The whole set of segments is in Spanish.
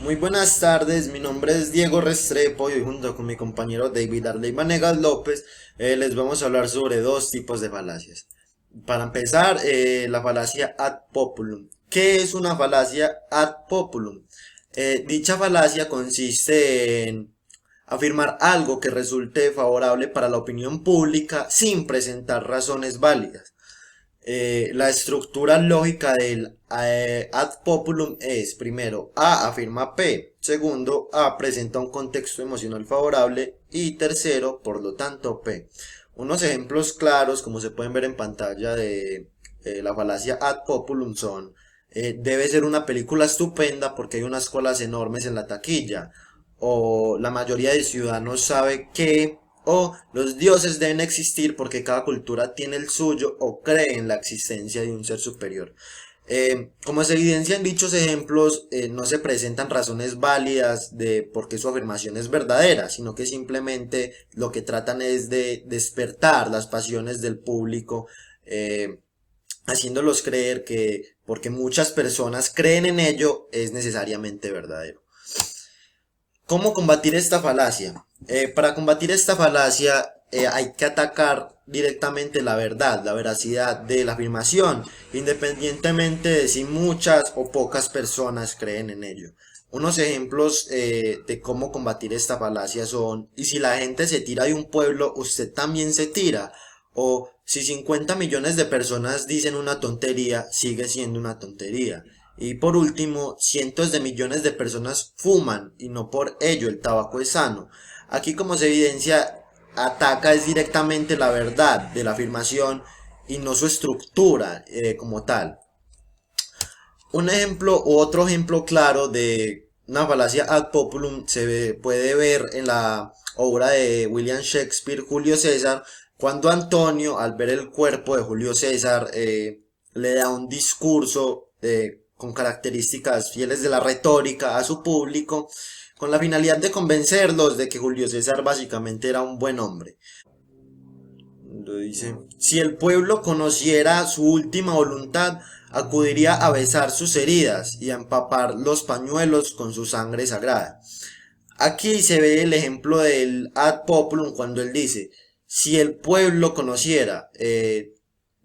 Muy buenas tardes, mi nombre es Diego Restrepo y hoy junto con mi compañero David Arley Vanegas López les vamos a hablar sobre dos tipos de falacias. Para empezar, la falacia ad populum. ¿Qué es una falacia ad populum? Dicha falacia consiste en afirmar algo que resulte favorable para la opinión pública sin presentar razones válidas. La estructura lógica del ad populum es, primero, A afirma P, segundo, A presenta un contexto emocional favorable y tercero, por lo tanto, P. Unos ejemplos claros, como se pueden ver en pantalla de la falacia ad populum son, debe ser una película estupenda porque hay unas colas enormes en la taquilla, o la mayoría de ciudadanos sabe que o los dioses deben existir porque cada cultura tiene el suyo o cree en la existencia de un ser superior. Como se evidencia en dichos ejemplos, no se presentan razones válidas de por qué su afirmación es verdadera, sino que simplemente lo que tratan es de despertar las pasiones del público, haciéndolos creer que porque muchas personas creen en ello es necesariamente verdadero. ¿Cómo combatir esta falacia? Para combatir esta falacia hay que atacar directamente la verdad, la veracidad de la afirmación, independientemente de si muchas o pocas personas creen en ello. Unos ejemplos de cómo combatir esta falacia son, y si la gente se tira de un pueblo, usted también se tira. O si 50 millones de personas dicen una tontería, sigue siendo una tontería. Y por último, cientos de millones de personas fuman y no por ello el tabaco es sano. Aquí como se evidencia, ataca es directamente la verdad de la afirmación y no su estructura como tal. Un ejemplo u otro ejemplo claro de una falacia ad populum puede ver en la obra de William Shakespeare, Julio César, cuando Antonio, al ver el cuerpo de Julio César, le da un discurso con características fieles de la retórica a su público, con la finalidad de convencerlos de que Julio César básicamente era un buen hombre. Lo dice, si el pueblo conociera su última voluntad, acudiría a besar sus heridas y a empapar los pañuelos con su sangre sagrada. Aquí se ve el ejemplo del ad populum cuando él dice, si el pueblo conociera,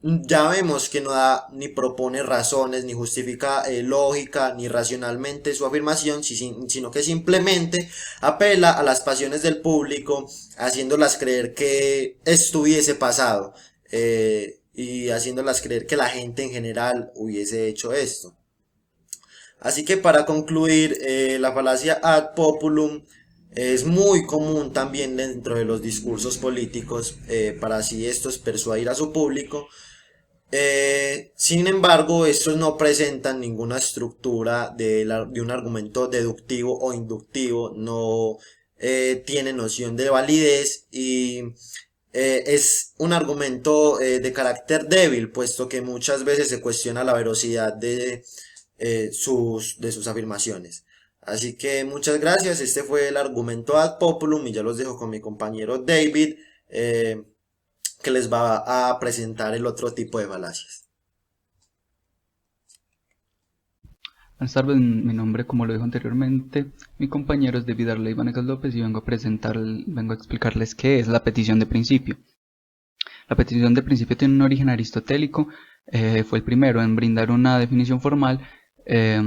ya vemos que no da ni propone razones, ni justifica lógica, ni racionalmente su afirmación, sino que simplemente apela a las pasiones del público, haciéndolas creer que estuviese pasado, y haciéndolas creer que la gente en general hubiese hecho esto. Así que para concluir, la falacia ad populum es muy común también dentro de los discursos políticos, para así estos persuadir a su público. Sin embargo, estos no presentan ninguna estructura de un argumento deductivo o inductivo, no tiene noción de validez y es un argumento de carácter débil, puesto que muchas veces se cuestiona la veracidad de sus afirmaciones. Así que muchas gracias, este fue el argumento ad populum y ya los dejo con mi compañero David, eh, que les va a presentar el otro tipo de falacias. Buenas tardes, mi nombre, como lo dijo anteriormente, mi compañero es David Arley Vanegas López y vengo a explicarles qué es la petición de principio. La petición de principio tiene un origen aristotélico, fue el primero en brindar una definición formal. eh,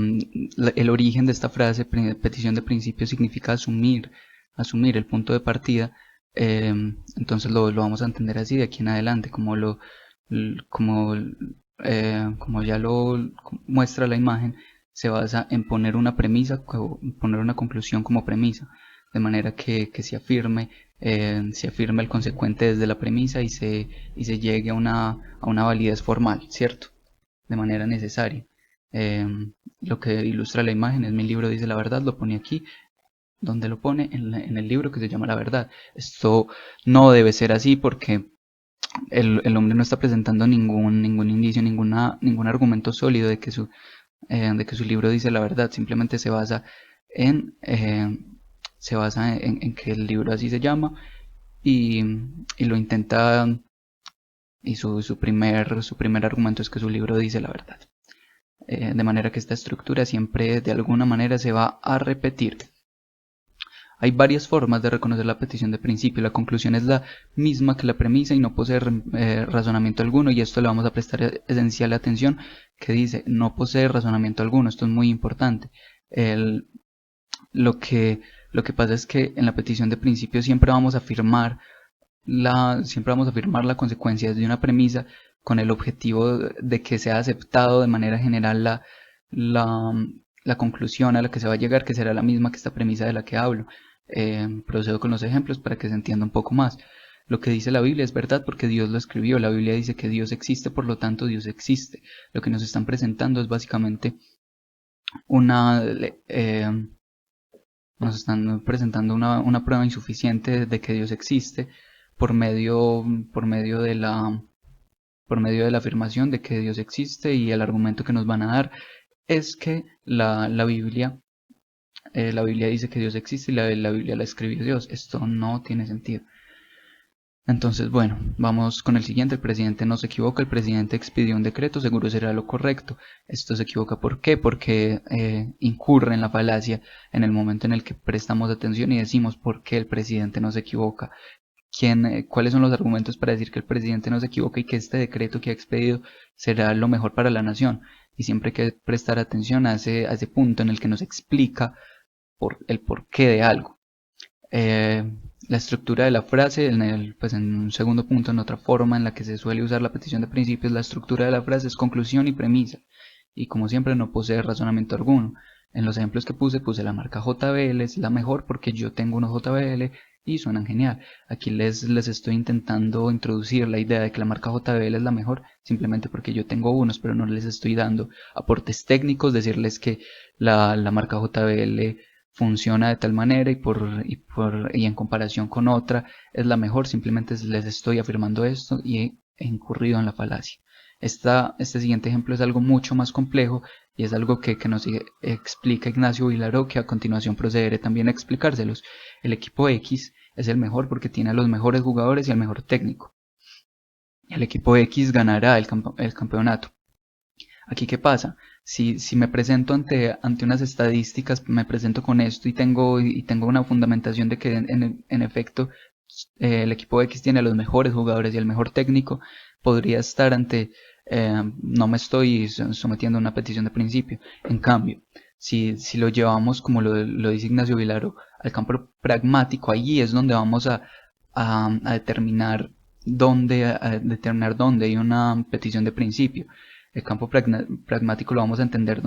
el origen de esta frase, petición de principio, significa asumir el punto de partida. eh, entonces lo vamos a entender así de aquí en adelante, como, como ya lo muestra la imagen. Se basa en poner una premisa, poner una conclusión como premisa, de manera que se afirme el consecuente desde la premisa y se llegue a una validez formal, ¿cierto? De manera necesaria. Eh, lo que ilustra la imagen es mi libro dice la verdad, lo pone aquí, donde lo pone en el libro que se llama La Verdad. Esto no debe ser así porque el hombre no está presentando ningún indicio, ningún argumento sólido de que su libro dice la verdad, simplemente en, eh, se basa en que el libro así se llama y, y lo intenta, y su primer argumento es que su libro dice la verdad. de manera que esta estructura siempre de alguna manera se va a repetir. Hay varias formas de reconocer la petición de principio. La conclusión es la misma que la premisa y no posee razonamiento alguno, y esto le vamos a prestar esencial atención, que dice no posee razonamiento alguno. Esto es muy importante. Lo que pasa es que en la petición de principio siempre vamos a afirmar la consecuencia de una premisa con el objetivo de que sea aceptado de manera general la conclusión a la que se va a llegar, que será la misma que esta premisa de la que hablo. Procedo con los ejemplos para que se entienda un poco más. Lo que dice la Biblia es verdad porque Dios lo escribió. La Biblia dice que Dios existe, por lo tanto Dios existe. Lo que nos están presentando es básicamente nos están presentando una prueba insuficiente de que Dios existe por medio de la afirmación de que Dios existe, y el argumento que nos van a dar es que la Biblia dice que Dios existe y la Biblia la escribió Dios. Esto no tiene sentido. Entonces, bueno, vamos con el siguiente. El presidente no se equivoca, el presidente expidió un decreto, seguro será lo correcto. Esto se equivoca, ¿por qué? Porque incurre en la falacia en el momento en el que prestamos atención y decimos por qué el presidente no se equivoca. ¿Cuáles son los argumentos para decir que el presidente no se equivoca y que este decreto que ha expedido será lo mejor para la nación? Y siempre hay que prestar atención a ese punto en el que nos explica el porqué de algo. La estructura de la frase, pues en un segundo punto, en otra forma en la que se suele usar la petición de principios, la estructura de la frase es conclusión y premisa, y como siempre no posee razonamiento alguno. En los ejemplos que puse la marca JBL, es la mejor porque yo tengo unos JBL y suenan genial. Aquí les estoy intentando introducir la idea de que la marca JBL es la mejor simplemente porque yo tengo unos, pero no les estoy dando aportes técnicos, decirles que la marca JBL funciona de tal manera y en comparación con otra es la mejor. Simplemente les estoy afirmando esto y he incurrido en la falacia. Este siguiente ejemplo es algo mucho más complejo y es algo que nos explica Ignacio Vilaró, que a continuación procederé también a explicárselos. El equipo X es el mejor porque tiene a los mejores jugadores y al mejor técnico. El equipo X ganará el campeonato. Aquí, ¿qué pasa? Si me presento ante unas estadísticas, me presento con esto y tengo una fundamentación de que en efecto el equipo X tiene a los mejores jugadores y el mejor técnico, podría estar no me estoy sometiendo a una petición de principio. En cambio, si lo llevamos, como lo dice Ignacio Vilaro, al campo pragmático, allí es donde vamos a determinar dónde hay una petición de principio. El campo pragmático lo vamos a entender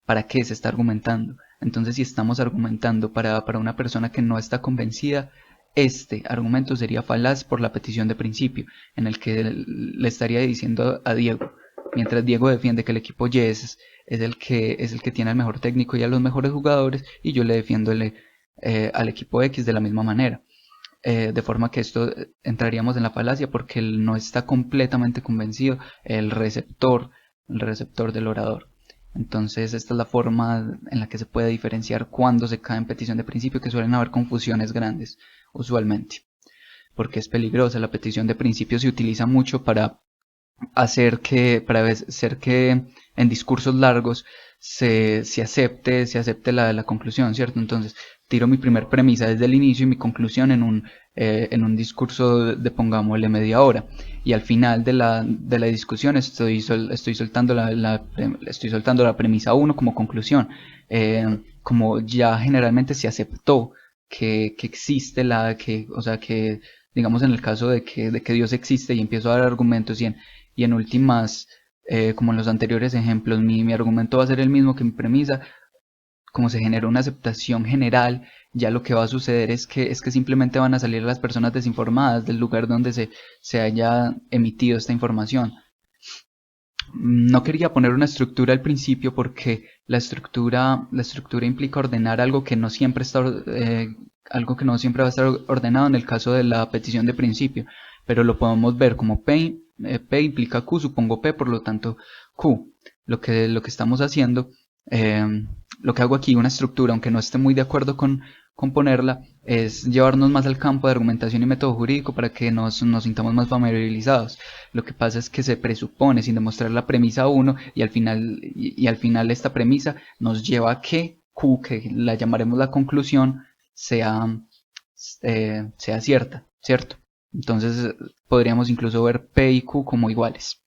para qué se está argumentando. Entonces, si estamos argumentando para una persona que no está convencida, este argumento sería falaz por la petición de principio, en el que le estaría diciendo a Diego, mientras Diego defiende que el equipo Y es el que tiene el mejor técnico y a los mejores jugadores, y yo le defiendo al equipo X de la misma manera. De forma que esto entraríamos en la falacia porque él no está completamente convencido, el receptor del orador. Entonces esta es la forma en la que se puede diferenciar cuando se cae en petición de principio, que suelen haber confusiones grandes usualmente, porque es peligrosa. La petición de principio se utiliza mucho para hacer que en discursos largos se acepte la conclusión, ¿cierto? Entonces tiro mi primer premisa desde el inicio y mi conclusión en un discurso de pongámosle media hora, y al final de la discusión estoy soltando la premisa 1 como conclusión, como ya generalmente se aceptó que existe que digamos en el caso de que Dios existe, y empiezo a dar argumentos y en últimas, como en los anteriores ejemplos, mi argumento va a ser el mismo que mi premisa. Como se genera una aceptación general, ya lo que va a suceder es que simplemente van a salir las personas desinformadas del lugar donde se haya emitido esta información. No quería poner una estructura al principio porque la estructura implica ordenar algo que no siempre va a estar ordenado en el caso de la petición de principio, pero lo podemos ver como P implica Q, supongo P, por lo tanto Q. Lo que estamos haciendo, lo que hago aquí, una estructura, aunque no esté muy de acuerdo con componerla es llevarnos más al campo de argumentación y método jurídico para que nos sintamos más familiarizados. Lo que pasa es que se presupone sin demostrar la premisa 1 y al final esta premisa nos lleva a que Q, que la llamaremos la conclusión, sea cierta, ¿cierto? Entonces podríamos incluso ver P y Q como iguales.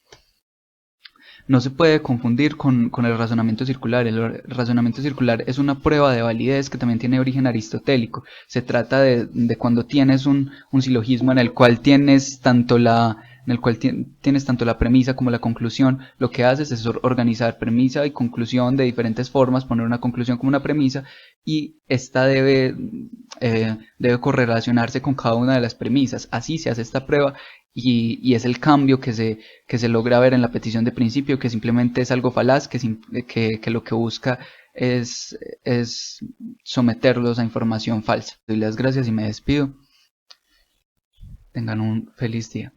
No se puede confundir con el razonamiento circular. El razonamiento circular es una prueba de validez que también tiene origen aristotélico. Se trata de cuando tienes un silogismo en el cual tienes tanto tienes tanto la premisa como la conclusión. Lo que haces es organizar premisa y conclusión de diferentes formas, poner una conclusión como una premisa, y esta debe correlacionarse con cada una de las premisas. Así se hace esta prueba. Y es el cambio que se logra ver en la petición de principio, que simplemente es algo falaz, que lo que busca es someterlos a información falsa. Doy las gracias y me despido. Tengan un feliz día.